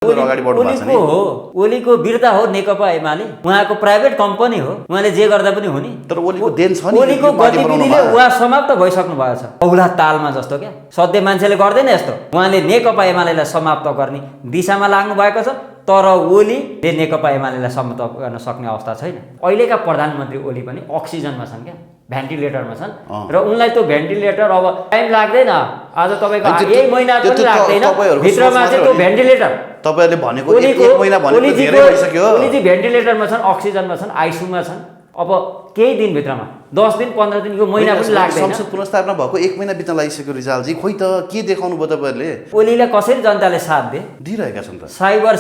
अगाडि बढ्नु भएको छ नि। ओलीको बिर्ता हो नेकपा एमाले, उहाँको प्राइभेट कम्पनी हो, उहाँले जे गर्दा पनि हो नि। तर ओलीको देन छ नि, ओलीको गतिविधिले उहाँ समाप्त भइसक्नु भएको छ औला तालमा जस्तो क्या। सधैँ मान्छेले गर्दैन यस्तो। उहाँले नेकपा एमालेलाई समाप्त गर्ने दिशामा लाग्नु भएको छ, तर ओलीले नेकपा एमालेलाई समाप्त गर्न सक्ने अवस्था छैन। अहिलेका प्रधानमन्त्री ओली पनि अक्सिजनमा छन् क्या, भेन्टिलेटरमा छन् र उनलाई त्यो भेन्टिलेटर अब टाइम लाग्दैन, आज तपाईँको यही महिना पनि लाग्दैन, भित्रमा चाहिँ त्यो भेन्टिलेटर तपाईँहरूले भनेको 1 महिना भनेको धेरै भइसक्यो। ओलीजी भेन्टिलेटरमा छन्, अक्सिजनमा छन्, आइसियुमा छन्। अब केही दिनभित्रमा 10 दिन 15 दिन, यो महिना पनि लाग्दैन। संसद पुनर्स्थापना भएको 1 महिना बित्न लागिसक्यो रिजालजी, खोइ त के देखाउनु भयो तपाईँहरूले? ओलीलाई कसरी जनताले साथ दिइरहेका छन् त, साइबर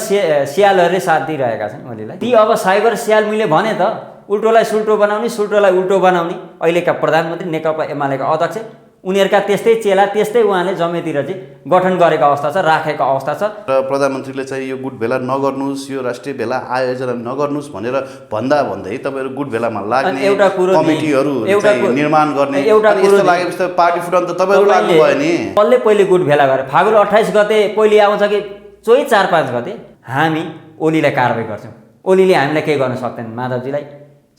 स्यालहरूले साथ दिइरहेका छन् ओलीलाई। ती अब साइबर स्याल मैले भने त उल्टोलाई सुल्टो बनाउने, सुल्टोलाई उल्टो बनाउने अहिलेका प्रधानमन्त्री नेकपा एमालेका अध्यक्ष, उनीहरूका त्यस्तै चेला, त्यस्तै उहाँले जमेतिर चाहिँ गठन गरेको अवस्था छ, राखेको अवस्था छ। र प्रधानमन्त्रीले चाहिँ यो गुट भेला नगर्नुहोस्, यो राष्ट्रिय भेला आयोजना नगर्नुहोस् भनेर भन्दै तपाईँहरू गुट भेलामा लाग्ने, एउटा कुरो कमिटीहरू निर्माण गर्ने, एउटा कुरो लागेपछि त पार्टी फुटाउन त तपाईँहरू लाग्नु भयो नि। पहिले गुट भेला गरे, फागुन 28 गते पहिले आउँछ कि चोइ 4-5 गते हामी ओलीलाई कारवाही गर्छौँ। ओलीले हामीलाई केही गर्न सक्दैन, माधवजीलाई,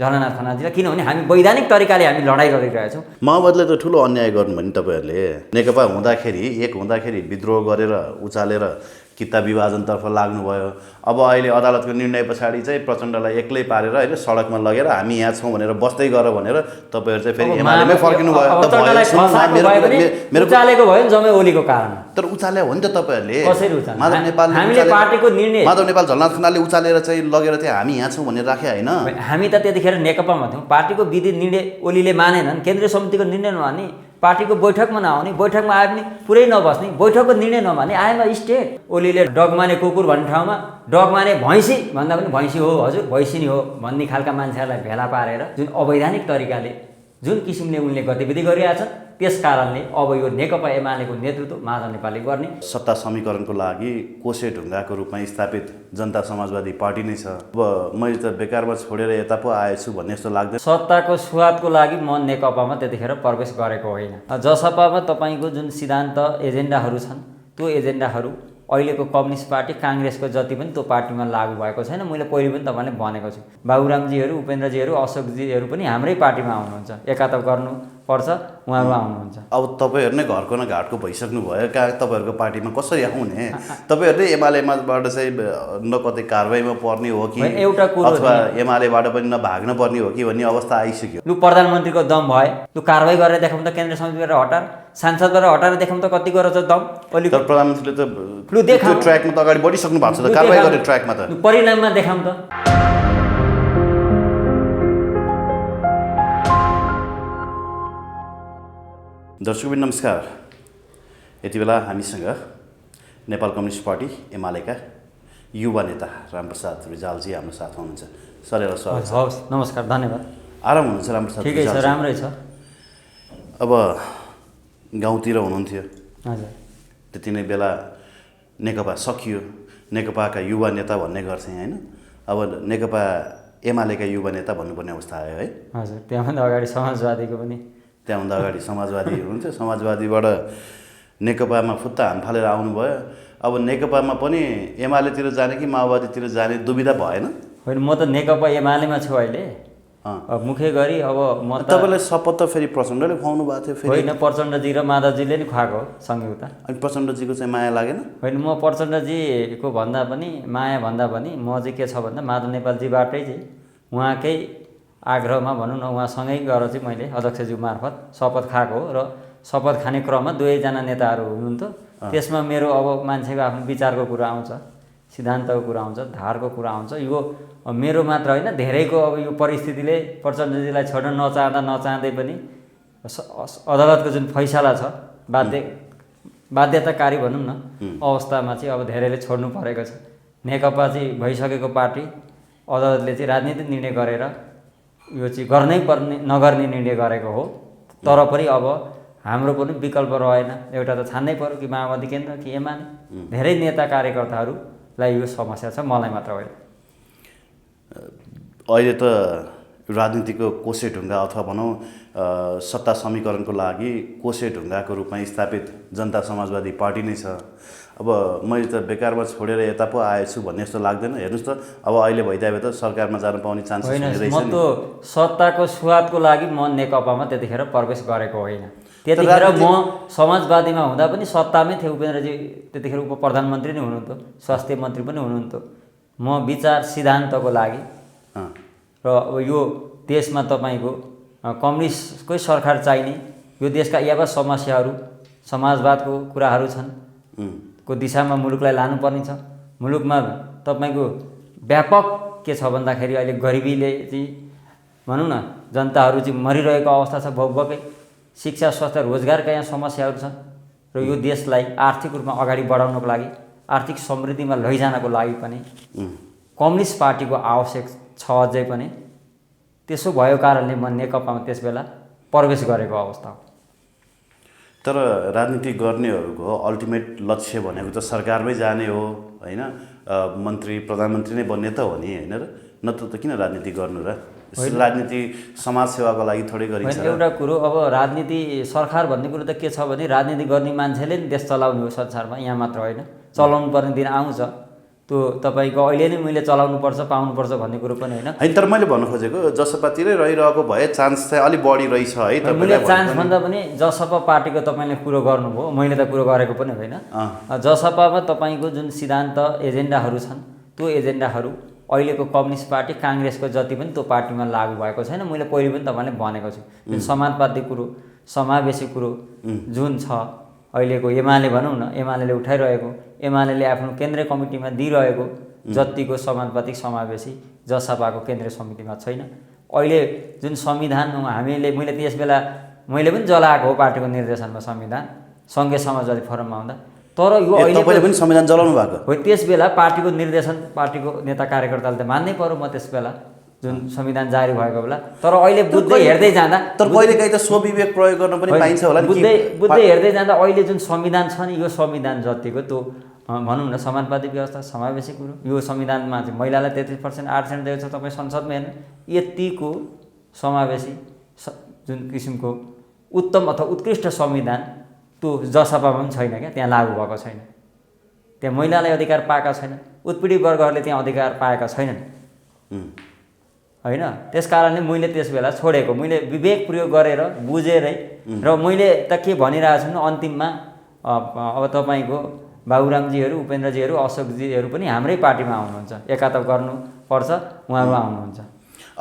झलनाथ खनालजीलाई, किनभने हामी वैधानिक तरिकाले हामी लडाइँ गरिरहेछौँ। माओवादीले त ठुलो अन्याय गर्नु भने तपाईँहरूले नेकपा हुँदाखेरि विद्रोह गरेर उचालेर किता विभाजनतर्फ लाग्नुभयो। अब अहिले अदालतको निर्णय पछाडि चाहिँ प्रचण्डलाई एक्लै पारेर होइन सडकमा लगेर हामी यहाँ छौँ भनेर बस्दै गर भनेर तपाईँहरू चाहिँ फेरि एमालेमै फर्किनु भयो। उचालेको भयो नि जम्मै ओलीको कारण। तर उचाले हो नि त तपाईँहरूले। कसरी उचाले? हामीले पार्टीको निर्णय, माधव नेपाल झलनाथ खनालले उचालेर चाहिँ लगेर चाहिँ हामी यहाँ छौँ भनेर राखे होइन। हामी त त्यतिखेर नेकपामा थियौँ, पार्टीको विधि निर्णय ओलीले मानेनन्, केन्द्रीय समितिको निर्णय नमाने, पार्टीको बैठकमा नआउने, बैठकमा आए पनि पुरै नबस्ने, बैठकको निर्णय नमाने, आएमा स्टेट। ओलीले डगमाने कुकुर भन्ने ठाउँमा डगमाने भैँसी भन्दा पनि भैँसी हो हजुर, भैँसी नै हो भन्ने खालका मान्छेहरूलाई भेला पारेर जुन अवैधानिक तरिकाले जुन किसिमले उनले गतिविधि गरिरहेछन्, त्यस कारणले अब यो नेकपा एमालेको नेतृत्व माधव नेपालले गर्ने। सत्ता समीकरणको लागि कोसे ढुङ्गाको रूपमा स्थापित जनता समाजवादी पार्टी नै छ। अब मैले त बेकारमा छोडेर यता पो आएछु भन्ने जस्तो लाग्दैन। सत्ताको सुवादको लागि म नेकपामा त्यतिखेर प्रवेश गरेको होइन। जसपामा तपाईँको जुन सिद्धान्त एजेन्डाहरू छन्, त्यो एजेन्डाहरू अहिलेको कम्युनिस्ट पार्टी काङ्ग्रेसको जति पनि त्यो पार्टीमा लागू भएको छैन। मैले पहिले पनि तपाईँलाई भनेको छु, बाबुरामजीहरू, उपेन्द्रजीहरू, अशोकजीहरू पनि हाम्रै पार्टीमा आउनुहुन्छ, एकता गर्नुपर्छ, उहाँहरू आउनुहुन्छ। अब तपाईँहरू नै घरको न घाटको भइसक्नु भयो, कहाँ तपाईँहरूको पार्टीमा कसरी आउने? तपाईँहरूले एमालेबाट चाहिँ न कतै कारवाहीमा पर्ने हो कि एउटा कुरो अथवा एमालेबाट पनि नभाग्न पर्ने हो कि भन्ने अवस्था आइसक्यो। लु प्रधानमन्त्रीको दम भए लु कारवाही गरेर देखाउँ त, केन्द्रीय समितिबाट हटाएर सांसदबाट हटाएर देखाउँ त कति गरेर छ दम। तर प्रधानमन्त्रीले त त्यो ट्र्याकमा त अगाडि बढिसक्नु भएको छ त, कारवाही गर्ने ट्र्याकमा त। परिणाममा देखाउँ त। दर्शकबिन नमस्कार, यति बेला हामीसँग नेपाल कम्युनिस्ट पार्टी एमालेका युवा नेता रामप्रसाद रिजालजी हाम्रो साथ हुनुहुन्छ। सर स्वागत छ। हवस्, नमस्कार, धन्यवाद। आराम हुनुहुन्छ रामप्रसाद? ठिकै छ, राम्रै छ। अब गाउँतिर हुनुहुन्थ्यो, हजुर, त्यति नै बेला नेकपा सकियो, नेकपाका युवा नेता भन्ने गर्थेँ होइन, अब नेकपा एमालेका युवा नेता भन्नुपर्ने अवस्था आयो है? हजुर, त्यहाँभन्दा अगाडि समाजवादीको पनि, त्यहाँभन्दा अगाडि समाजवादी हुनुहुन्थ्यो, समाजवादीबाट नेकपामा फुत्ता हाम फालेर आउनुभयो। अब नेकपामा पनि एमालेतिर जाने कि माओवादीतिर जाने दुविधा भएन? होइन, म त नेकपा एमालेमा छु अहिले। मुख्य गरी अब म तपाईँलाई शपथ त फेरि प्रचण्डले खुवाउनु भएको थियो? फेरि होइन, प्रचण्डजी र माधवजीले नि खुवाएको हो संयुक्त। अनि प्रचण्डजीको चाहिँ माया लागेन? होइन, म प्रचण्डजीको भन्दा पनि, माया भन्दा पनि म चाहिँ के छ भन्दा माधव नेपालजीबाटै चाहिँ उहाँकै आग्रहमा भनौँ न, उहाँसँगै गएर चाहिँ मैले अध्यक्षज्यू मार्फत शपथ खाएको हो। र शपथ खाने क्रममा दुवैजना नेताहरू हुनुहुन्थ्यो, त्यसमा मेरो अब मान्छेको आफ्नो विचारको कुरा आउँछ, सिद्धान्तको कुरा आउँछ, धारको कुरा आउँछ। यो मेरो मात्र होइन, धेरैको अब यो परिस्थितिले प्रचण्डजीलाई छोड्न नचाहँदै पनि अदालतको जुन फैसला छ, बाध्यताकारी भनौँ न अवस्थामा चाहिँ अब धेरैले छोड्नु परेको छ। नेकपा चाहिँ भइसकेको पार्टी, अदालतले चाहिँ राजनीतिक निर्णय गरेर यो चाहिँ गर्नै पर्ने नगर्ने निर्णय गरेको हो। तर पनि अब हाम्रो पनि विकल्प रहेन, एउटा त छान्नै पर्यो कि माओवादी केन्द्र कि एमाले। धेरै नेता कार्यकर्ताहरूलाई यो समस्या छ, मलाई मात्र होइन। अहिले त राजनीतिको कोसे ढुङ्गा अथवा भनौँ सत्ता समीकरणको लागि कोसे ढुङ्गाको रूपमा स्थापित जनता समाजवादी पार्टी नै छ। अब अब मैले त बेकारमा छोडेर यता पो आएछु भन्ने जस्तो लाग्दैन। हेर्नुहोस् त अब अहिले भइदिए त सरकारमा जान पाउने चान्सेस होइन, हुने रहेछ म नि। त सत्ताको स्वादको लागि म नेकपामा त्यतिखेर प्रवेश गरेको होइन। त्यतिखेर म समाजवादीमा हुँदा पनि सत्तामै थिएँ। उपेन्द्रजी त्यतिखेर उप प्रधानमन्त्री नै हुनुहुन्थ्यो, स्वास्थ्य मन्त्री पनि हुनुहुन्थ्यो। म विचार सिद्धान्तको लागि र अब यो देशमा तपाईँको कम्युनिस्टकै सरकार चाहिने, यो देशका यावत समस्याहरू समाजवादको कुराहरू छन् को दिशामा मुलुकलाई लानुपर्ने छ। मुलुकमा तपाईँको व्यापक के छ भन्दाखेरि अहिले गरिबीले चाहिँ भनौँ न जनताहरू चाहिँ मरिरहेको अवस्था छ भोकभोकै। शिक्षा, स्वास्थ्य, रोजगारका यहाँ समस्याहरू छन् र यो देशलाई आर्थिक रूपमा अगाडि बढाउनको लागि, आर्थिक समृद्धिमा लैजानको लागि पनि कम्युनिस्ट पार्टीको आवश्यक छ अझै पनि। त्यसो भएको कारणले म नेकपामा त्यसबेला प्रवेश गरेको अवस्था हो। तर राजनीति गर्नेहरूको अल्टिमेट लक्ष्य भनेको त सरकारमै जाने हो होइन, मन्त्री प्रधानमन्त्री नै बन्ने त हो नि होइन र? नत्र त किन राजनीति गर्नु र? राजनीति समाज सेवाको लागि थोरै गरिन्छ। एउटा कुरो, अब राजनीति सरकार भन्ने कुरो त के छ भने राजनीति गर्ने मान्छेले नि देश चलाउने हो संसारमा, यहाँ मात्र होइन। चलाउनु पर्ने दिन आउँछ, त्यो तपाईँको अहिले नै मैले चलाउनुपर्छ पाउनुपर्छ भन्ने कुरो पनि होइन। होइन, तर मैले भन्नु खोजेको जसपातिरै रहिरहेको भए चान्स चाहिँ अलिक बढी रहेछ है। मैले चान्स भन्दा पनि जसपा पार्टीको तपाईँले कुरो गर्नुभयो, मैले त कुरो गरेको पनि होइन। जसपामा तपाईँको जुन सिद्धान्त एजेन्डाहरू छन् त्यो एजेन्डाहरू अहिलेको कम्युनिस्ट पार्टी काङ्ग्रेसको जति पनि त्यो पार्टीमा लागू भएको छैन। मैले पहिले पनि तपाईँले भनेको छु, जुन समाजवादी कुरो, समावेशी कुरो जुन छ अहिलेको एमाले भनौँ न, एमाले उठाइरहेको, एमाले आफ्नो केन्द्रीय कमिटीमा दिइरहेको जतिको समानुपातिक समावेशी जसपाको केन्द्रीय समितिमा छैन। अहिले जुन संविधान मैले त्यस बेला मैले पनि जलाएको हो पार्टीको निर्देशनमा संविधान, सङ्घीय समाजवादी फोरममा आउँदा। तर यो अहिले तपाईँले पनि संविधान जलाउनु भएको हो। त्यस बेला पार्टीको निर्देशन पार्टीको नेता कार्यकर्ताले त मान्नै पर्यो म त्यस बेला जुन संविधान जारी भएको बेला। तर अहिले बुझ्दै हेर्दै जाँदा, तर कहिलेकाहीँ त स्वविवेक प्रयोग गर्न पनि पाइन्छ होला नि। बुझ्दै हेर्दै जाँदा अहिले जुन संविधान छ नि, यो संविधान जतिको त्यो भनौँ न समाजवादी व्यवस्था, समावेशी कुरो, यो संविधानमा चाहिँ महिलालाई 33% आरक्षण दिएको छ। तपाईँ संसदमा हेर्नु, यतिको समावेशी जुन किसिमको उत्तम अथवा उत्कृष्ट संविधान त्यो जसपामा पनि छैन क्या, त्यहाँ लागू भएको छैन। त्यहाँ महिलालाई अधिकार पाएका छैन, उत्पीडित वर्गहरूले त्यहाँ अधिकार पाएका छैनन् होइन। त्यस कारणले मैले त्यस बेला छोडेको, मैले विवेक प्रयोग गरेर बुझेरै। र मैले त के भनिरहेको छु भने अन्तिममा अब तपाईँको बाबुरामजीहरू, उपेन्द्रजीहरू, अशोकजीहरू पनि हाम्रै पार्टीमा आउनुहुन्छ, एकातप गर्नुपर्छ, उहाँहरू आउनुहुन्छ।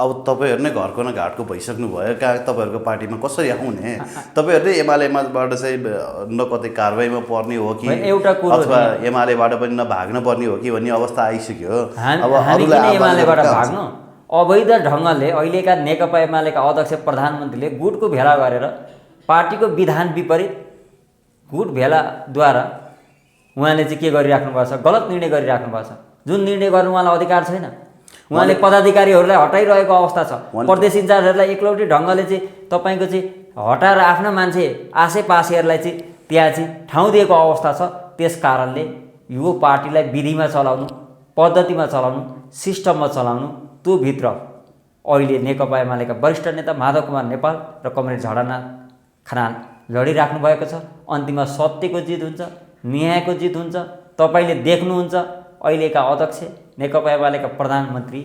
अब तपाईँहरू नै घरको न घाटको भइसक्नु भयो, तपाईँहरूको पार्टीमा कसरी आउने? तपाईँहरूले एमालेबाट चाहिँ न कतै कारवाहीमा पर्ने हो कि एउटा कुरो अथवा एमालेबाट पनि नभाग्न पर्ने हो कि भन्ने अवस्था आइसक्यो। अब हामी किन एमालेबाट भाग्नु? अवैध ढङ्गले अहिलेका नेकपा एमालेका अध्यक्ष प्रधानमन्त्रीले गुटको भेला गरेर पार्टीको विधान विपरीत गुट भेलाद्वारा उहाँले चाहिँ के गरिराख्नु भएको छ, गलत निर्णय गरिराख्नु भएको छ। जुन निर्णय गर्नु उहाँलाई अधिकार छैन। उहाँले पदाधिकारीहरूलाई हटाइरहेको अवस्था छ। प्रदेश इन्चार्जहरूलाई एक्लौटी ढङ्गले चाहिँ तपाईँको चाहिँ हटाएर आफ्ना मान्छे आसेपासेहरूलाई चाहिँ त्यहाँ चाहिँ ठाउँ दिएको अवस्था छ। त्यस कारणले यो पार्टीलाई विधिमा चलाउनु, पद्धतिमा चलाउनु, सिस्टममा चलाउनु, त्यो भित्र अहिले नेकपा एमालेका वरिष्ठ नेता माधव कुमार नेपाल र कमरेड झडानाथ खनाल लडिराख्नु भएको छ। अन्तिममा सत्यको जित हुन्छ, न्यायको जित हुन्छ। तपाईँले देख्नुहुन्छ अहिलेका अध्यक्ष नेकपा एमालेका प्रधानमन्त्री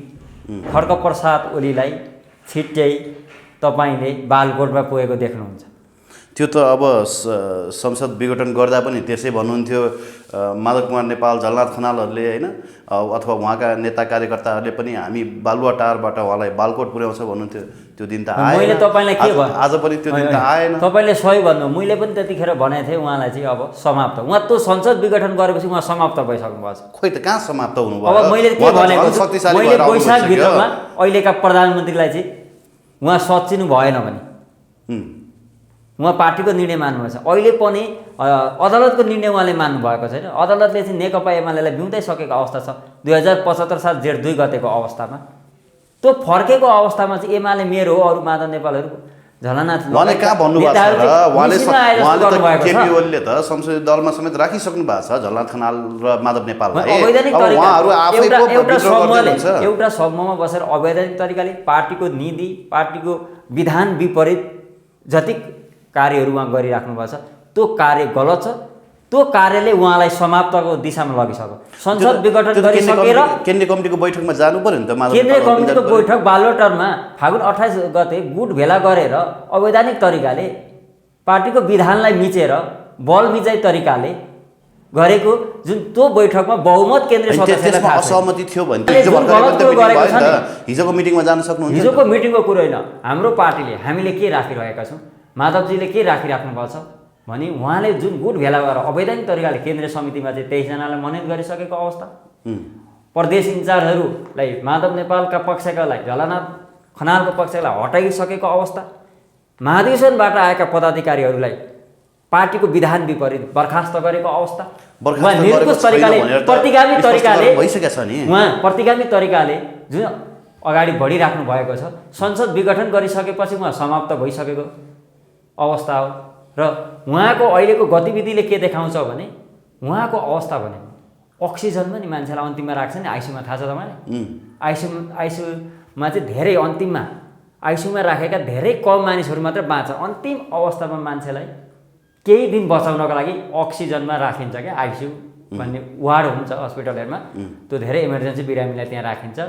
खड्गप्रसाद ओलीलाई छिट्टै तपाईँले बालकोटमा पुगेको देख्नुहुन्छ। त्यो त अब संसद विघटन गर्दा पनि त्यसै भन्नुहुन्थ्यो माधव कुमार नेपाल, झलनाथ खनालहरूले होइन, अथवा उहाँका नेता कार्यकर्ताहरूले पनि हामी बालुवाटारबाट उहाँलाई बालकोट पुर्याउँछ भन्नुहुन्थ्यो। त्यो दिन त आएन। मैले तपाईँलाई के भने आज पनि त्यो दिन त आएन। तपाईँले सही भन्नु, मैले पनि त्यतिखेर भनेको थिएँ उहाँलाई चाहिँ अब समाप्त, उहाँ त्यो संसद विघटन गरेपछि उहाँ समाप्त भइसक्नु भएको छ। खोइ त कहाँ समाप्त हुनुभयो? अब मैले के भनेको छु, मैले वैशाख भित्रमा अहिलेका प्रधानमन्त्रीलाई चाहिँ उहाँ सच्चिनु भएन भने उहाँ पार्टीको निर्णय मान्नुभएको छ। अहिले पनि अदालतको निर्णय उहाँले मान्नुभएको छैन। अदालतले चाहिँ नेकपा एमालेलाई बिउताइसकेको अवस्था छ। 2075 साल जेठ 2 गतेको अवस्थामा त्यो फर्केको अवस्थामा चाहिँ एमाले मेरो हो, अरू माधव नेपालहरू झलनाथ उहाँले कहाँ भन्नुभएको छ र? उहाँले केपी ओलीले त संसदीय दलमा समेत राखिसक्नु भएको छ झलनाथ खनाल र माधव नेपाललाई। एउटा समूहमा बसेर अवैधानिक तरिकाले पार्टीको नीति, पार्टीको विधान विपरीत जति कार्यहरू उहाँ गरिराख्नु भएको छ त्यो कार्य गलत छ। त्यो कार्यले उहाँलाई समाप्तको दिशामा लगिसक्यो। संसद विघटन गरिसकेर केन्द्रीय कमिटीको बैठकमा जानु पर्यो नि त। केन्द्रीय कमिटीको बैठक बालोटरमा फागुन 28 गते गुट भेला गरेर अवैधानिक तरिकाले पार्टीको विधानलाई मिचेर बल मिचाइ तरिकाले गरेको जुन त्यो बैठकमा बहुमत केन्द्रीय सदस्यलाई थाहा असहमति थियो भने हिजोको मिटिङमा जान सक्नुहुन्छ। हिजोको मिटिङको कुरो होइन, हाम्रो पार्टीले हामीले के राखिरहेका छौँ, माधवजीले के राखिराख्नु भएको छ भने उहाँले जुन गुट भेला गरेर अवैधानिक तरिकाले केन्द्रीय समितिमा चाहिँ 23 जनालाई मनोनित गरिसकेको अवस्था, प्रदेश इन्चार्जहरूलाई माधव नेपालका पक्षकालाई झलनाथ खनालको पक्षलाई हटाइसकेको अवस्था, महाधिवेशनबाट आएका पदाधिकारीहरूलाई पार्टीको विधान विपरीत बर्खास्त गरेको अवस्था, प्रतिगामी तरिकाले जुन अगाडि बढिराख्नु भएको छ, संसद विघटन गरिसकेपछि उहाँ समाप्त भइसकेको अवस्था हो। र उहाँको अहिलेको गतिविधिले के देखाउँछ भने उहाँको अवस्था भने अक्सिजन पनि मान्छेलाई अन्तिममा राख्छ नि। आइसियुमा थाहा छ तपाईँलाई, आइसियुमा चाहिँ धेरै अन्तिममा आइसियुमा राखेका धेरै कम मानिसहरू मात्र बाँच्छ। अन्तिम अवस्थामा मान्छेलाई केही दिन बचाउनको लागि अक्सिजनमा राखिन्छ क्या, आइसियु भन्ने वार्ड हुन्छ हस्पिटलहरूमा, त्यो धेरै इमर्जेन्सी बिरामीलाई त्यहाँ राखिन्छ।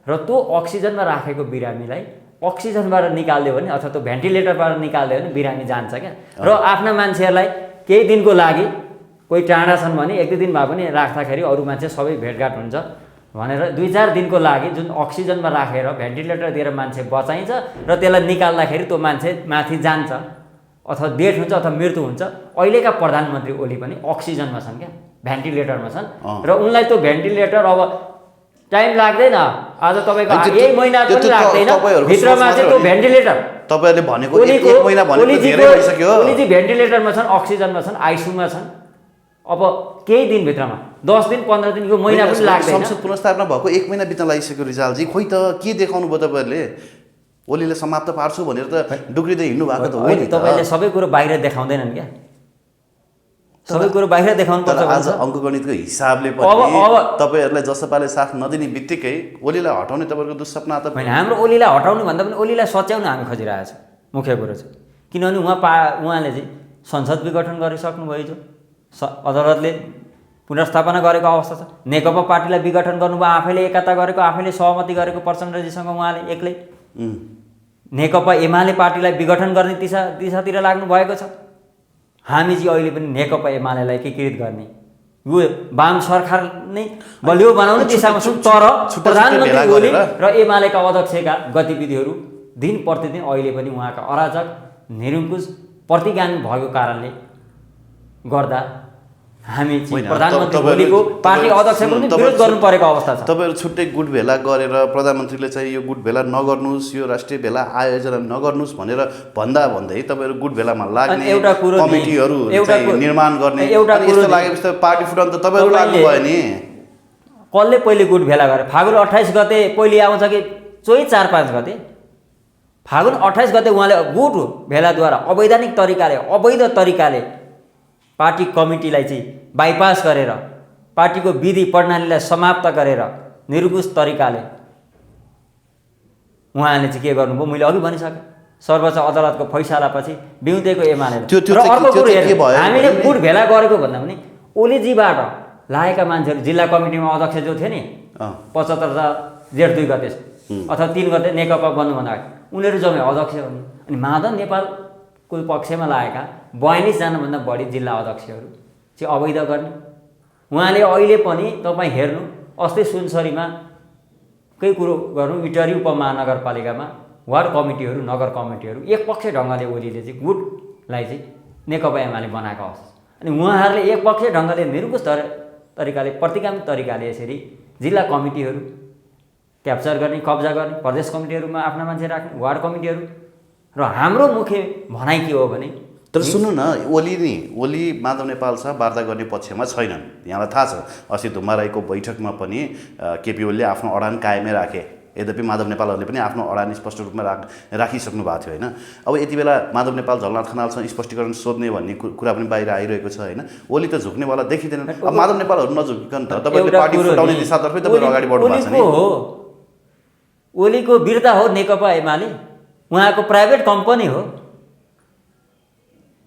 र त्यो अक्सिजनमा राखेको बिरामीलाई अक्सिजनबाट निकाल्दियो भने अथवा त्यो भेन्टिलेटरबाट निकाल्दियो भने बिरामी जान्छ क्या। र आफ्ना मान्छेहरूलाई केही दिनको लागि कोही टाढा छन् भने 1-2 दिन भए पनि राख्दाखेरि अरू मान्छे सबै भेटघाट हुन्छ भनेर 2-4 दिनको लागि जुन अक्सिजनमा राखेर भेन्टिलेटर दिएर मान्छे बचाइन्छ र त्यसलाई निकाल्दाखेरि त्यो मान्छे माथि जान्छ अथवा डेथ हुन्छ अथवा मृत्यु हुन्छ। अहिलेका प्रधानमन्त्री ओली पनि अक्सिजनमा छन् क्या, भेन्टिलेटरमा छन् र उनलाई त्यो भेन्टिलेटर अब टाइम लाग्दैन, आज तपाईँको 1 महिना पनि लाग्दैन भित्रमा चाहिँ त्यो भेन्टिलेटर तपाईँहरूले भनेको 1 महिना भनेको धेरै भइसक्यो। ओलीजी भेन्टिलेटरमा छन्, अक्सिजनमा छन्, आइसियुमा छन्। अब केही दिनभित्रमा 10 दिन 15 दिनको महिना पनि लाग्दैन। संसद पुनर्स्थापना भएको 1 महिना बित्न लागिसक्यो रिजालजी, खोइ त के देखाउनु भयो तपाईँहरूले? ओलीले समाप्त पार्छु भनेर त डुक्रिँदै हिँड्नु भएको त हो नि। तपाईँले सबै कुरो बाहिर देखाउँदैनन् क्या, सबै कुरो बाहिर देखाउनु पर्छ। आज अङ्कगणितको हिसाबले पनि तपाईँहरूलाई जसपाले साथ नदिने बित्तिकै ओलीलाई हटाउने तपाईँहरूको दुःसपना त होइन। हाम्रो ओलीलाई हटाउनु भन्दा पनि ओलीलाई सच्याउन हामी खोजिरहेको छौँ, मुख्य कुरो चाहिँ। किनभने उहाँले चाहिँ संसद विघटन गरिसक्नुभयो, जो अदालतले पुनर्स्थापना गरेको अवस्था छ। नेकपा पार्टीलाई विघटन गर्नुभयो, आफैले एकता गरेको, आफैले सहमति गरेको प्रचण्डजीसँग उहाँले एक्लै। नेकपा एमाले पार्टीलाई विघटन गर्ने दिशातिर लाग्नु भएको छ। हामी चाहिँ अहिले पनि नेकपा एमालेलाई एकीकृत गर्ने यो वाम सरकार नै बलियो बनाउने दिशामा छौँ। तर प्रधानमन्त्री ओली र एमालेका अध्यक्षका गतिविधिहरू दिन प्रतिदिन अहिले पनि उहाँका अराजक निरङ्कुश प्रतिगामी भएको कारणले गर्दा हामी प्रधानमन्त्री ओलीको पार्टी अध्यक्षको पनि विरोध गर्नु परेको अवस्था छ। तपाईँहरू छुट्टै गुट भेला गरेर प्रधानमन्त्रीले चाहिँ यो गुट भेला नगर्नुहोस्, यो राष्ट्रिय भेला आयोजना नगर्नुहोस् भनेर भन्दै तपाईँहरू गुट भेलामा लाग्ने एउटा कुरो कमिटीहरू निर्माण गर्ने यस्तो लागेपछि त पार्टी फुटाउन त तपाईँहरू लाग्नुभयो नि। कसले पहिले गुट भेला गरे? फागुन 28 गते पहिले आउँछ कि 4-5 गते? फागुन 28 गते उहाँले गुट भेलाद्वारा अवैधानिक तरिकाले अवैध तरिकाले पार्टी कमिटीलाई चाहिँ बाइपास गरेर पार्टीको विधि प्रणालीलाई समाप्त गरेर निरङ्कुश तरिकाले उहाँले चाहिँ के गर्नुभयो मैले अघि भनिसकेँ। सर्वोच्च अदालतको फैसलापछि बिउतेको एमाले हामीले गुट भेला गरेको भन्दा पनि ओलीजीबाट लागेका मान्छेहरू जिल्ला कमिटीमा अध्यक्ष जो थियो नि 75 जेठ 2 गते अथवा 3 गते नेकपा बन्नुभन्दा अगाडि उनीहरू जम्मै अध्यक्ष हुने। अनि माधव नेपालको पक्षमा लागेका 42 जनाभन्दा बढी जिल्ला अध्यक्षहरू चाहिँ अवैध गर्ने। उहाँले अहिले पनि तपाईँ हेर्नु, अस्ति सुनसरीमा केही कुरो गर्नु, इटरी उपमहानगरपालिकामा वार्ड कमिटीहरू नगर कमिटीहरू एकपक्ष ढङ्गले ओलीले चाहिँ गुटलाई चाहिँ नेकपा एमाले बनाएको अवस्था। अनि उहाँहरूले एकपक्ष ढङ्गले निरङ्कुश तरिकाले प्रतिगामी तरिकाले यसरी जिल्ला कमिटीहरू क्याप्चर गर्ने, कब्जा गर्ने, प्रदेश कमिटीहरूमा आफ्ना मान्छे राख्ने, वार्ड कमिटीहरू। र हाम्रो मुख्य भनाइ के हो भने तर सुन्नु न, ओली माधव नेपालसँग वार्ता गर्ने पक्षमा छैनन्। यहाँलाई थाहा छ अस्ति धुम्मा राईको बैठकमा पनि केपी ओलीले आफ्नो अडान कायमै राखे। यद्यपि माधव नेपालहरूले पनि आफ्नो अडान स्पष्ट रूपमा राखिसक्नु भएको थियो होइन। अब यति बेला माधव नेपाल झलनाथ खनालसँग स्पष्टीकरण सोध्ने भन्ने कुरा पनि बाहिर आइरहेको छ होइन। ओली त झुक्नेवाला देखिँदैन। अब माधव नेपालहरू नझुकिकन त तपाईँले पार्टी फुटाउने दिशातर्फै तपाईँहरू अगाडि बढ्नु भएको छ नि। ओलीको वीरता हो नेकपा एमाले, उहाँको प्राइभेट कम्पनी हो।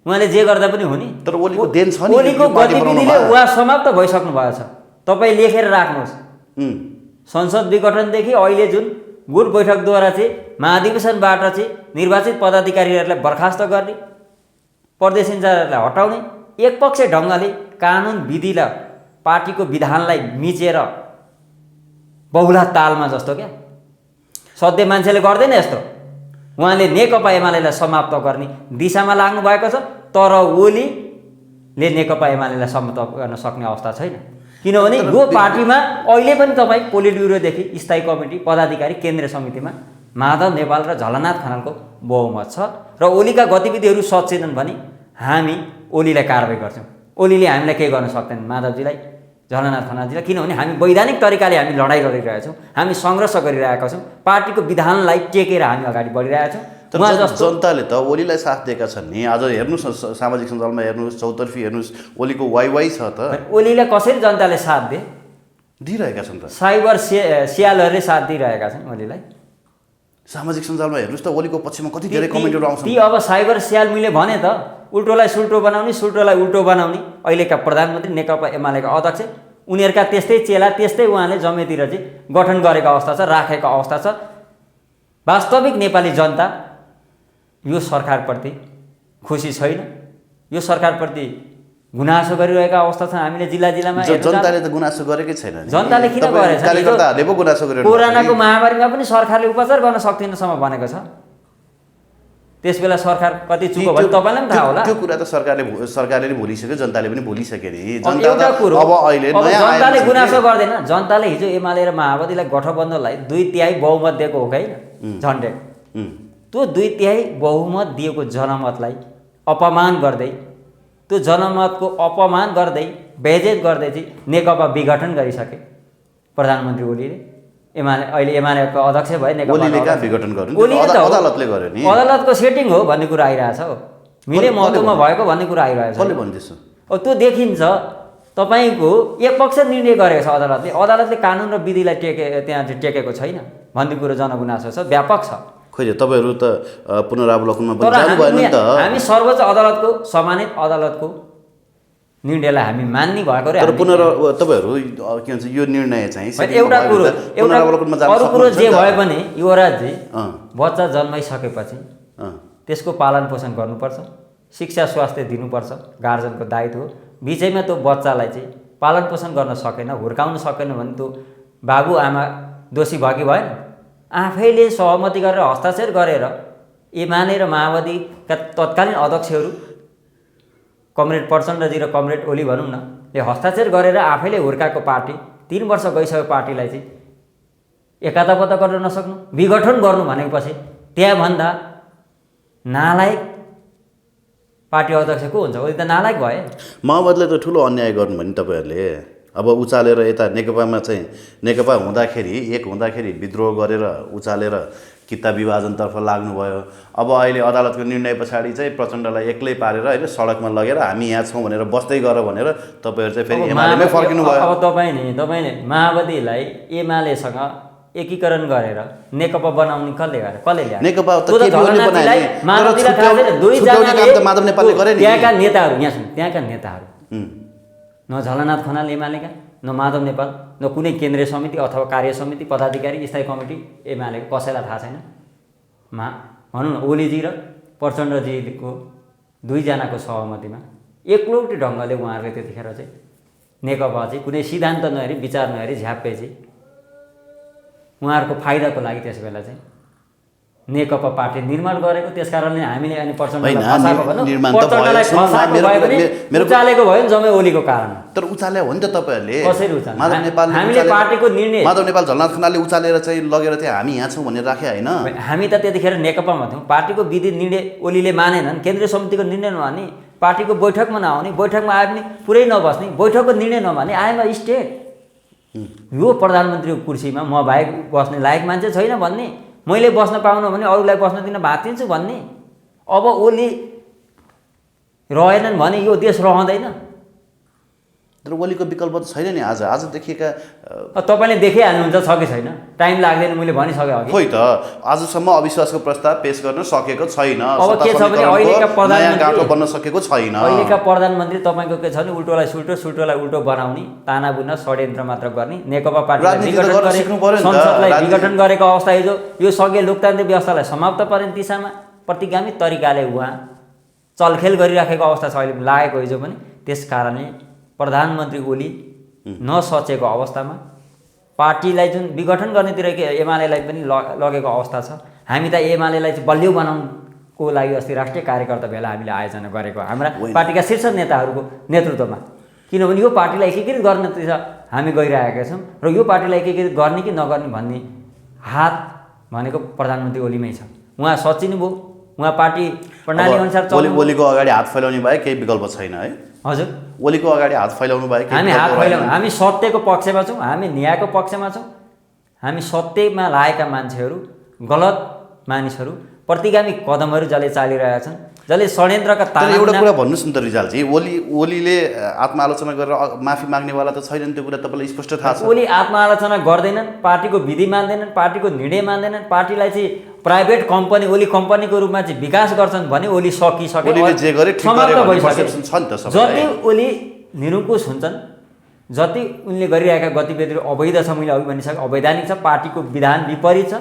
उहाँले जे गर्दा पनि हुने। तर ओलीको देन छ नि, ओलीको यो पार्टी गतिविधिले बनाउनमा। उहाँ समाप्त भइसक्नु भएको छ। तपाईँ लेखेर राख्नुहोस्। संसद विघटनदेखि अहिले जुन गुट बैठकद्वारा चाहिँ महाधिवेशनबाट चाहिँ निर्वाचित पदाधिकारीहरूलाई बर्खास्त गर्ने, प्रदेश इन्चार्जहरूलाई हटाउने, एकपक्ष ढङ्गले कानुन विधिलाई पार्टीको विधानलाई मिचेर बहुला तालमा जस्तो क्या सधैँ मान्छेले गर्दैन यस्तो। उहाँले नेकपा एमालेलाई समाप्त गर्ने दिशामा लाग्नु भएको छ, तर ओलीले नेकपा एमालेलाई समाप्त गर्न सक्ने अवस्था छैन। किनभने यो पार्टीमा अहिले पनि तपाईँ पोलिट ब्युरोदेखि स्थायी कमिटी पदाधिकारी केन्द्रीय समितिमा माधव नेपाल र झलनाथ खनालको बहुमत छ र ओलीका गतिविधिहरू सचेतन भने हामी ओलीलाई कारवाही गर्छौँ। ओलीले हामीलाई केही गर्न सक्दैनन्, माधवजीलाई, झलनाथ खनालजीलाई, किनभने हामी वैधानिक तरिकाले हामी लडाइँ गरिरहेछौँ, हामी सङ्घर्ष गरिरहेका छौँ, पार्टीको विधानलाई टेकेर हामी अगाडि बढिरहेका छौँ। तर जनताले त ओलीलाई साथ दिएका छन् नि। आज हेर्नुहोस् सामाजिक सञ्जालमा हेर्नुहोस्, चौतर्फी हेर्नुहोस्, ओलीको वाइ छ त। ओलीलाई कसरी जनताले साथ दिइरहेका छन् त। साइबर सियालहरूले साथ दिइरहेका छन् ओलीलाई। सामाजिक सञ्जालमा हेर्नुहोस् त ओलीको पक्षमा कति धेरै कमेन्टहरू आउँछन्। ती अब साइबर सियाल मैले भने त उल्टोलाई सुल्टो बनाउने, सुल्टोलाई उल्टो बनाउने अहिलेका प्रधानमन्त्री नेकपा एमालेका अध्यक्ष उनीहरूका त्यस्तै चेला, त्यस्तै उहाँले जमेतिर चाहिँ गठन गरेको अवस्था छ, राखेको अवस्था छ। वास्तविक नेपाली जनता यो सरकारप्रति खुसी छैन, यो सरकारप्रति गुनासो गरिरहेका अवस्था छ। हामीले जिल्ला जिल्लामा जनताले त गुनासो गरेकै छैन। जनताले किन गरेछ? कार्यकर्ताहरूले पो गुनासो गरिरहेको छ। कोरोनाको महामारीमा पनि सरकारले उपचार गर्न सक्दिनसम्म भनेको छ। त्यसबेला सरकार कति चुक भयो तपाईँलाई पनि थाहा होला। त्यो कुरा त सरकारले नि भुलिसक्यो, जनताले पनि भुलिसक्यो नि। एउटा कुरो अब अहिले जनताले गुनासो गर्दैन। जनताले हिजो एमाले र माओवादीलाई गठबन्धनलाई 2/3 बहुमत दिएको हो कि होइन? झन्डै त्यो 2/3 बहुमत दिएको जनमतलाई अपमान गर्दै, त्यो जनमतको अपमान गर्दै, बेइज्जत गर्दै चाहिँ नेकपा विघटन गरिसके प्रधानमन्त्री ओलीले। अहिले एमालेको अध्यक्ष भए नेकपा विघटन गर्नु अदालतले गर्यो नि। अदालतको सेटिङ हो भन्ने कुरा आइरहेछ हो, मिले महत्त्वमा भएको भन्ने कुरा आइरहेछ। कसले भन्दैछ? अब त्यो देखिन्छ तपाईँको एकपक्ष निर्णय गरेको छ अदालतले। अदालतले कानुन र विधिलाई त्यहाँ चाहिँ टेकेको छैन भन्ने कुरो जनगुनासो छ, व्यापक छ। खोइ तपाईँहरू त पुनरावलोकनमा पनि जानु भएन नि त। हामी सर्वोच्च अदालतको सम्मानित अदालतको निर्णयलाई हामी मान्ने भएको रे। तर तपाईँहरू के भन्छ यो निर्णय चाहिँ एउटा कुरो, अरू कुरो जे भए पनि युवराजजी बच्चा जन्माइसकेपछि त्यसको पालन पोषण गर्नुपर्छ, शिक्षा स्वास्थ्य दिनुपर्छ, गार्जनको दायित्व हो। बिचैमा त्यो बच्चालाई चाहिँ पालन पोषण गर्न सकेन, हुर्काउन सकेन भने त्यो बाबु आमा दोषी भयो कि भएन? आफैले सहमति गरेर हस्ताक्षर गरेर एमाले र माओवादीका तत्कालीन अध्यक्षहरू कमरेड प्रचण्डजी र कमरेड ओली भनौँ न, ले हस्ताक्षर गरेर आफैले हुर्काएको पार्टी 3 वर्ष गइसकेको पार्टीलाई चाहिँ एकातापता गर्न नसक्नु, विघटन गर्नु भनेपछि त्यहाँभन्दा नालायक पार्टी अध्यक्ष को हुन्छ? उनी त नालायक भए। माओवादीले त ठुलो अन्याय गर्नु भने तपाईँहरूले अब उचालेर यता नेकपामा चाहिँ नेकपा हुँदाखेरि विद्रोह गरेर उचालेर किता विभाजनतर्फ लाग्नुभयो। अब अहिले अदालतको निर्णय पछाडि चाहिँ प्रचण्डलाई एक्लै पारेर होइन सडकमा लगेर हामी यहाँ छौँ भनेर बस्दै गर भनेर तपाईँहरू चाहिँ फेरि एमालेमै फर्किनु भयो। अब तपाईँले माओवादीलाई एमालेसँग एकीकरण गरेर नेकपा बनाउने कसले ल्यायो? नेकपा त माधव नेपालले गरे नि। त्यहाँका नेताहरू यहाँ छन्, त्यहाँका नेताहरू न झलनाथ खनाल एमालेका, न माधव नेपाल, न कुनै केन्द्रीय समिति अथवा कार्य समिति पदाधिकारी स्थायी कमिटी एमालेको कसैलाई थाहा छैन। भनौँ न ओलीजी र प्रचण्डजीको 2 जनाको सहमतिमा एकलौटी ढङ्गले उहाँहरूले त्यतिखेर चाहिँ नेकपा चाहिँ कुनै सिद्धान्त नहेरी विचार नहेरी झ्याप्पे चाहिँ उहाँहरूको फाइदाको लागि त्यस बेला चाहिँ नेकपा पार्टी निर्माण गरेको। त्यसकारणले हामीले अनि प्रचण्डलाई फसाएको भनौँ, प्रचण्डलाई फसाएको भए पनि उचालेको भयो नि जम्मै ओलीको कारण। तर उचाल्यो हो नि त तपाईँहरूले। कसरी उचाल्यो? हामीले पार्टीको निर्णय माधव नेपाल झलनाथ खनालले उचालेर चाहिँ लगेर चाहिँ हामी यहाँ छौँ भनेर राखे होइन। हामी त त्यतिखेर नेकपामा थियौँ। पार्टीको विधि निर्णय ओलीले मानेनन्, केन्द्रीय समितिको निर्णय नमाने, पार्टीको बैठकमा नआउने, बैठकमा आए पनि पुरै नबस्ने, बैठकको निर्णय नमाने, आएमा स्टेट यो प्रधानमन्त्रीको कुर्सीमा म बाहेक बस्ने लायक मान्छे छैन भन्ने, मैले बस्न पाउनु भने अरूलाई बस्न दिन भाग दिन्छु भन्ने। अब ओली रहेनन् भने यो देश रहँदैन। तर ओलीको विकल्प त छैन नि। आज देखिएका तपाईँले देखिहाल्नुहुन्छ छ कि छैन? टाइम लाग्दैन, मैले भनिसकेँ अघि। खोइ त आजसम्म अविश्वासको प्रस्ताव पेश गर्न सकेको छैन। अब के छ भने अहिलेका नयाँ गाँठो बन्न सकेको छैन। अहिलेका प्रधानमन्त्री तपाईँको के छ भने उल्टोलाई सुल्टो सुल्टोलाई उल्टो बनाउने, ताना बुन्न षड्यन्त्र मात्र गर्ने, नेकपा पार्टीलाई संसदलाई विघटन गरेको अवस्था हिजो यो सङ्घीय लोकतान्त्रिक व्यवस्थालाई समाप्त पार्ने दिशामा प्रतिगामी तरिकाले उहाँ चलखेल गरिराखेको अवस्था छ अहिले लागेको हिजो पनि। त्यस कारणले प्रधानमन्त्री ओली नसचेको अवस्थामा पार्टीलाई जुन विघटन गर्नेतिर एमालेलाई पनि लगेको अवस्था छ। हामी त एमालेलाई चाहिँ बलियो बनाउनुको लागि अस्ति राष्ट्रिय कार्यकर्ता भेला हामीले आयोजना गरेको हाम्रा पार्टीका शीर्ष नेताहरूको नेतृत्वमा, किनभने यो पार्टीलाई एकीकृत गर्नेतिर हामी गइरहेका छौँ र यो पार्टीलाई एकीकृत गर्ने कि नगर्ने भन्ने हात भनेको प्रधानमन्त्री ओलीमै छ। उहाँ सचिनु भयो, उहाँ पार्टी प्रणाली अनुसार ओलीको अगाडि हात फैलाउने बाहेक केही विकल्प छैन है। हजुर, ओलीको अगाडि हात फैलाउनु बाहेक हामी हात फैलाउनु, हामी सत्यको पक्षमा छौँ, हामी न्यायको पक्षमा छौँ। हामी सत्यमा लागेका मान्छेहरू, गलत मानिसहरू प्रतिगामी कदमहरू जसले चालिरहेका छन्, जसले षड्यन्त्रका ताना। एउटा कुरा भन्नुहोस् न त रिजालजी, ओलीले आत्मआलोचना गरेर माफी माग्नेवाला त छैन नि, त्यो कुरा तपाईँलाई स्पष्ट थाहा छ। ओली आत्मआलोचना गर्दैनन्, पार्टीको विधि मान्दैनन्, पार्टीको निर्णय मान्दैनन्, पार्टीलाई चाहिँ प्राइभेट कम्पनी ओली कम्पनीको रूपमा चाहिँ विकास गर्छन् भने ओली सकिसके, समाप्त भइसक्यो। जति ओली निरुङ्कुश हुन्छन्, जति उनले गरिरहेका गतिविधिहरू अवैध छ, मैले अघि भनिसकेँ अवैधानिक छ, पार्टीको विधान विपरीत छ,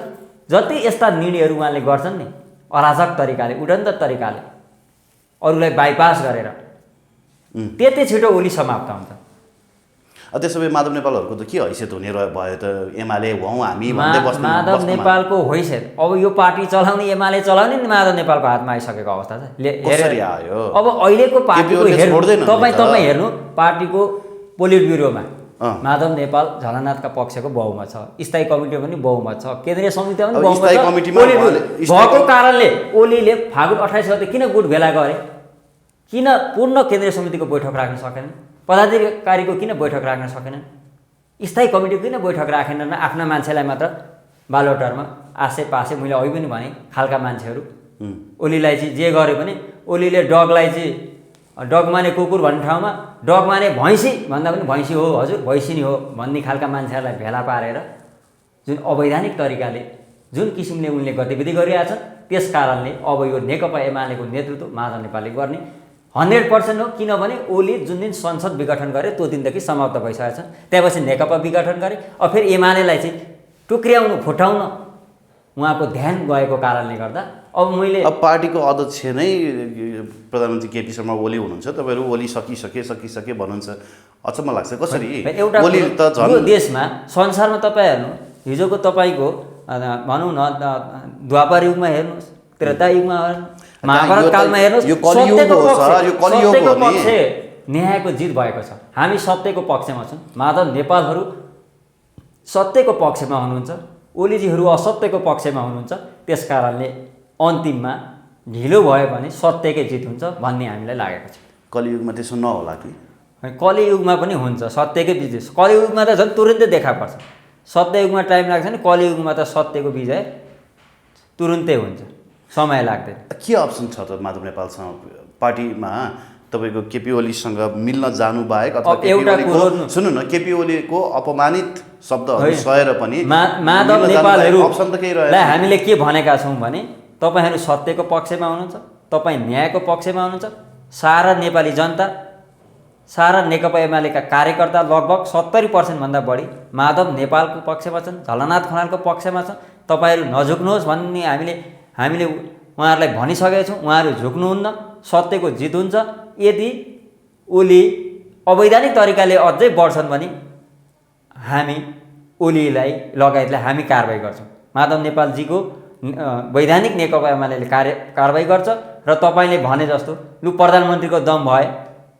जति यस्ता निर्णयहरू उहाँले गर्छन् नि अराजक तरिकाले, उडन्त तरिकाले, अरूलाई बाइपास गरेर, त्यति छिटो ओली समाप्त हुन्छ। त्यसो भए माधव नेपालहरूको त के हैसियत हुने भयो त? एमाले हौँ हामी भन्दै बस्नु। माधव नेपालको हैसियत अब यो पार्टी चलाउने, एमाले चलाउने नि माधव नेपालको हातमा आइसकेको अवस्था छ। कसरी आयो? अब अहिलेको पार्टीको तपाईँ हेर्नु, पार्टीको पोलिट ब्युरोमा माधव नेपाल झलनाथका पक्षको बहुमत छ, स्थायी कमिटीमा पनि बहुमत छ, केन्द्रीय समितिमा पनि बहुमत छ। भएको कारणले ओलीले फागुन 28 गते किन गुट भेला गरे? किन पूर्ण केन्द्रीय समितिको बैठक राख्न सकेनन्? पदाधिकारीको किन बैठक राख्न सकेनन्? स्थायी कमिटीको किन बैठक राखेनन्? आफ्ना मान्छेलाई मात्र बालोटरमा आसे पासे, मैले अघि पनि भने खालका मान्छेहरू ओलीलाई चाहिँ जे गरे पनि, ओलीले डगलाई चाहिँ डग माने कुकुर भन्ने ठाउँमा डग माने भैँसी भन्दा पनि भैँसी हो हजुर, भैँसी नै हो भन्ने खालका मान्छेहरूलाई भेला पारेर जुन अवैधानिक तरिकाले जुन किसिमले उनले गतिविधि गरिरहेछन्, त्यस कारणले अब यो नेकपा एमालेको नेतृत्व माधव नेपालले गर्ने 100% हो। किनभने ओली जुन दिन संसद विघटन गरे त्यो दिनदेखि समाप्त भइसकेको छ। त्यसपछि नेकपा विघटन गरे, अब फेरि एमालेलाई चाहिँ टुक्र्याउनु, फुटाउन उहाँको ध्यान गएको कारणले गर्दा अब पार्टीको अध्यक्ष नै प्रधानमन्त्री केपी शर्मा ओली हुनुहुन्छ, तपाईँहरू ओली सकिसके भन्नुहुन्छ। अचम्म लाग्छ कसरी ओली त यो देशमा संसारमा तपाईँ हेर्नु, हिजोको तपाईँको भनौँ न द्वापर युगमा हेर्नुहोस्, त्रेता युगमा हेर्नुहोस्, महाभारत कालमा हेर्नुहोस्, सत्यको पक्ष न्यायको जित भएको छ। हामी सत्यको पक्षमा छौँ, माधव नेपालहरू सत्यको पक्षमा हुनुहुन्छ, ओलीजीहरू असत्यको पक्षमा हुनुहुन्छ। त्यस कारणले अन्तिममा ढिलो भयो भने सत्यकै जित हुन्छ भन्ने हामीलाई लागेको छ। कलियुगमा त्यसो नहोला कि? कलियुगमा पनि हुन्छ सत्यकै विजय। कलियुगमा त झन् तुरुन्तै देखा पर्छ, सत्ययुगमा टाइम लाग्छ नि, कलियुगमा त सत्यको विजय तुरुन्तै हुन्छ, समय लाग्दैन। के अप्सन छ त माधव नेपालसँग पार्टीमा? तपाईँको केपी ओलीसँग मिल्न जानु बाहेक अथवा एउटा कुरो सुन्नु न, केपी ओलीको अपमानित शब्दहरू सहेर पनि माधव नेपालहरू अप्सन त केही रहेन। हामीले के भनेका छौँ भने तपाईँहरू सत्यको पक्षमा हुनुहुन्छ, तपाईँ न्यायको पक्षमा हुनुहुन्छ। सारा नेपाली जनता, सारा नेकपा एमालेका कार्यकर्ता लगभग 70% भन्दा बढी माधव नेपालको पक्षमा छन्, झलनाथ खनालको पक्षमा छन्। तपाईँहरू नझुक्नुहोस् भन्ने हामीले उहाँहरूलाई भनिसकेका छौँ। उहाँहरू झुक्नुहुन्न, सत्यको जित हुन्छ। यदि ओली अवैधानिक तरिकाले अझै बढ्छन् भने हामी ओलीलाई लगायतलाई हामी कारबाही गर्छौँ। माधव नेपालजीको वैधानिक नेकपा एमाले कारबाही गर्छ र तपाईँले भने जस्तो लु प्रधानमन्त्रीको दम भए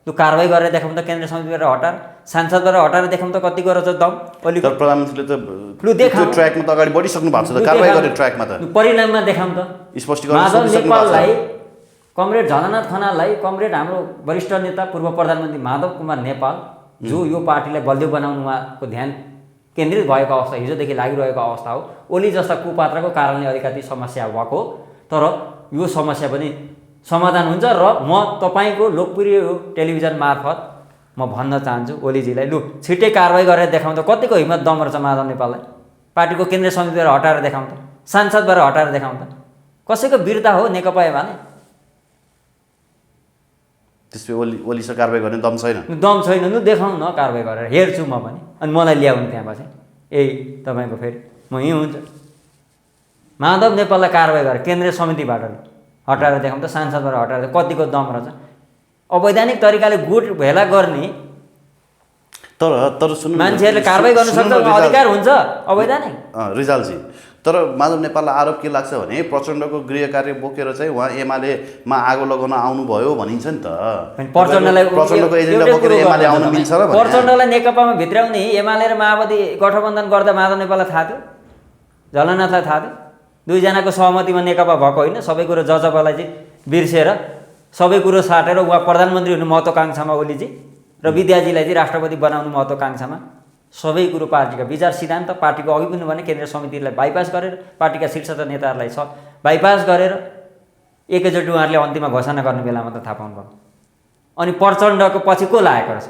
लु कारबाही गरेर देखाउँ त, केन्द्रीय समितिबाट हटाएर सांसदबाट हटाएर देखाउँ त कति गरेर छ दम ओली। तर प्रधानमन्त्रीले त त्यो ट्र्याकमा त अगाडि बढिसक्नु भएको छ त, कारबाही गर्ने ट्र्याकमा त परिणाममा देखाउँ त। स्पष्टीकरण माधव नेपाललाई, कमरेड झलनाथ खनाललाई, कमरेड हाम्रो वरिष्ठ नेता पूर्व प्रधानमन्त्री माधव कुमार नेपाल जो यो पार्टीलाई बलियो बनाउनु उहाँको ध्यान केन्द्रित भएको अवस्था हिजोदेखि लागिरहेको अवस्था हो। ओली जस्ता कुपात्रको कारणले अलिकति समस्या भएको हो, तर यो समस्या पनि समाधान हुन्छ र म तपाईँको लोकप्रिय टेलिभिजन मार्फत म भन्न चाहन्छु ओलीजीलाई, लु छिट्टै कारवाही गरेर देखाउँ त, कतिको हिम्मत दम रहेछ माधव नेपाललाई, पार्टीको केन्द्रीय समितिबाट हटाएर देखाउँ त, सांसदबाट हटाएर देखाउँ त, कसैको वीरता हो नेकपा एमाले? त्यसपछि ओलीसँग कारवाही गर्ने दम छैन? दम छैन, लु देखाउँ न कारवाही गरेर, हेर्छु म पनि, अनि मलाई ल्याउनु त्यहाँ पछि तपाईँको फेरि म यहीँ हुन्छ। माधव नेपाललाई कारवाही गरेर केन्द्रीय समितिबाट हटाएर देखाउँ त, सांसदबाट हटाएर, कतिको दम रहेछ? अवैधानिक तरिकाले गुट भेला गर्ने तर सुन्नु, मान्छेहरूले कारवाही गर्न सक्छ, अधिकार हुन्छ अवैधानिक। रिजालजी, तर माधव नेपाललाई आरोप के लाग्छ भने प्रचण्डको गृह कार्य बोकेर चाहिँ उहाँ एमालेमा आगो लगाउन आउनुभयो भनिन्छ नि त। प्रचण्डको एजेन्डा बोकेर एमाले आउन मिल्छ र? प्रचण्डलाई नेकपामा भित्राउने एमाले र माओवादी गठबन्धन गर्दा माधव नेपाललाई थाहा थियो, झलनाथलाई थाहा थियो, दुईजनाको सहमतिमा नेकपा भएको होइन। सबै कुरो जजपालाई चाहिँ बिर्सेर सबै कुरो साटेर उहाँ प्रधानमन्त्री हुने महत्त्वकाङ्क्षामा ओलीजी र विद्याजीलाई चाहिँ राष्ट्रपति बनाउनु महत्त्वकाङ्क्षामा सबै कुरो पार्टीका विचार सिद्धान्त, पार्टीको अघि पनि भने केन्द्रीय समितिलाई बाइपास गरेर, पार्टीका शीर्षस्थ नेताहरूलाई बाइपास गरेर एकैचोटि उहाँहरूले अन्तिममा घोषणा गर्ने बेलामा त थाहा पाउनुभयो। अनि प्रचण्डको पछि को लागेको रहेछ?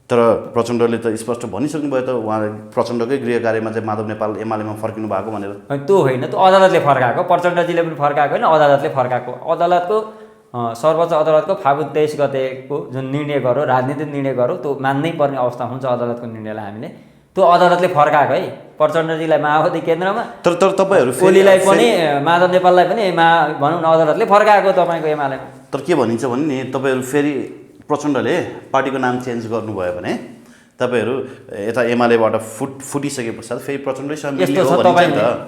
तर प्रचण्डले त स्पष्ट भनिसक्नु भयो त, उहाँ प्रचण्डकै गृह कार्यमा चाहिँ माधव नेपाल एमालेमा फर्किनु भएको भनेर। त्यो होइन, त्यो अदालतले फर्काएको, प्रचण्डजीले पनि फर्काएको होइन, अदालतले फर्काएको। अदालतको सर्वोच्च अदालतको फागुन 23 गतेको जुन निर्णय गर्यो, राजनीतिक निर्णय गर्यो, त्यो मान्नै पर्ने अवस्था हुन्छ अदालतको निर्णयलाई हामीले। त्यो अदालतले फर्काएको है, प्रचण्डजीलाई माओवादी केन्द्रमा, तर तपाईँहरू ओलीलाई पनि माधव नेपाललाई पनि भनौँ न अदालतले फर्काएको तपाईँको एमालेमा। तर के भनिन्छ भने नि, तपाईँहरू फेरि प्रचण्डले पार्टीको नाम चेन्ज गर्नुभयो भने तपाईँहरू यता एमालेबाट फुटिसके पश्चात फेरि प्रचण्डैसँग यस्तो छ,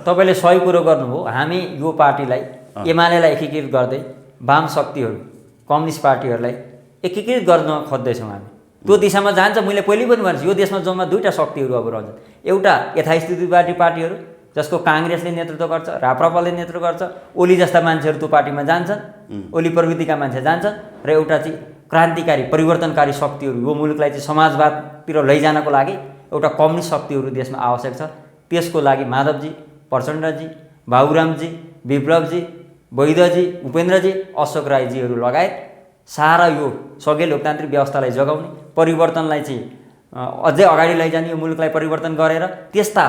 तपाईँले सही कुरो गर्नुभयो। हामी यो पार्टीलाई एमालेलाई एकीकृत गर्दै वाम शक्तिहरू, कम्युनिस्ट पार्टीहरूलाई एकीकृत गर्न खोज्दैछौँ हामी। त्यो दिशामा जान्छ। मैले पहिले पनि भन्छु, यो देशमा जम्मा दुईवटा शक्तिहरू अब रहन्छन्। एउटा यथास्थितिवादी पार्टीहरू जसको काङ्ग्रेसले नेतृत्व गर्छ, राप्रपाले नेतृत्व गर्छ, ओली जस्ता मान्छेहरू त्यो पार्टीमा जान्छन्, ओली प्रवृत्तिका मान्छे जान्छन्, र एउटा चाहिँ क्रान्तिकारी परिवर्तनकारी शक्तिहरू, यो मुलुकलाई चाहिँ समाजवादतिर लैजानको लागि एउटा कम्युनिस्ट शक्तिहरू देशमा आवश्यक छ। त्यसको लागि माधवजी, प्रचण्डजी, बाबुरामजी, विप्लवजी, वैद्यजी, उपेन्द्रजी, अशोक राईजीहरू लगायत सारा यो सगै लोकतान्त्रिक व्यवस्थालाई जगाउने, परिवर्तनलाई चाहिँ अझै अगाडि लैजाने, यो मुलुकलाई परिवर्तन गरेर त्यस्ता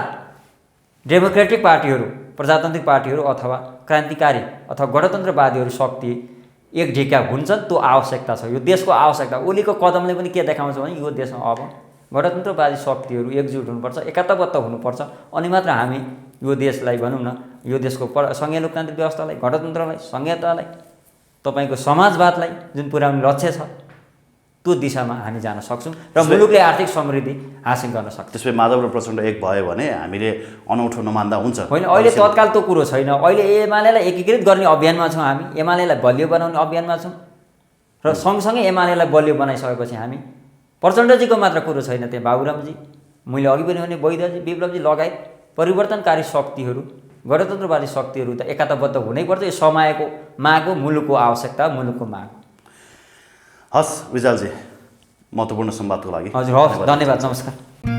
डेमोक्रेटिक पार्टीहरू, प्रजातान्त्रिक पार्टीहरू अथवा क्रान्तिकारी अथवा गणतन्त्रवादीहरू शक्ति एक ढिका हुन्छन्। त्यो आवश्यकता छ, यो देशको आवश्यकता। ओलीको कदमले पनि के देखाउँछ भने यो देशमा अब गणतन्त्रवादी शक्तिहरू एकजुट हुनुपर्छ, एकात्मबद्ध हुनुपर्छ, अनि मात्र हामी यो देशलाई भनौँ न, यो देशको सङ्घीय लोकतान्त्रिक व्यवस्थालाई, गणतन्त्रलाई, सङ्घीयतालाई, तपाईँको समाजवादलाई जुन पुर्याउने लक्ष्य छ त्यो दिशामा हामी जान सक्छौँ र मुलुकले आर्थिक समृद्धि हासिल गर्न सक्छ। त्यसपछि माधव र प्रचण्ड एक भयो भने हामीले अनौठो नमान्दा हुन्छ होइन? अहिले तत्काल त्यो कुरो छैन। अहिले एमालेलाई एकीकृत गर्ने अभियानमा छौँ हामी, एमालेलाई बलियो बनाउने अभियानमा छौँ, र सँगसँगै एमालेलाई बलियो बनाइसकेपछि हामी प्रचण्डजीको मात्र कुरो छैन, त्यहाँ बाबुरामजी, मैले अघि पनि भने वैद्यजी, विप्लवजी लगायत परिवर्तनकारी शक्तिहरू, गणतन्त्रवादी शक्तिहरू त एकात्मबद्ध हुनैपर्छ। यो समयको माग हो, मुलुकको आवश्यकता, मुलुकको माग। हस् रिजालजी, महत्त्वपूर्ण संवादको लागि हजुर, हस्, धन्यवाद, नमस्कार।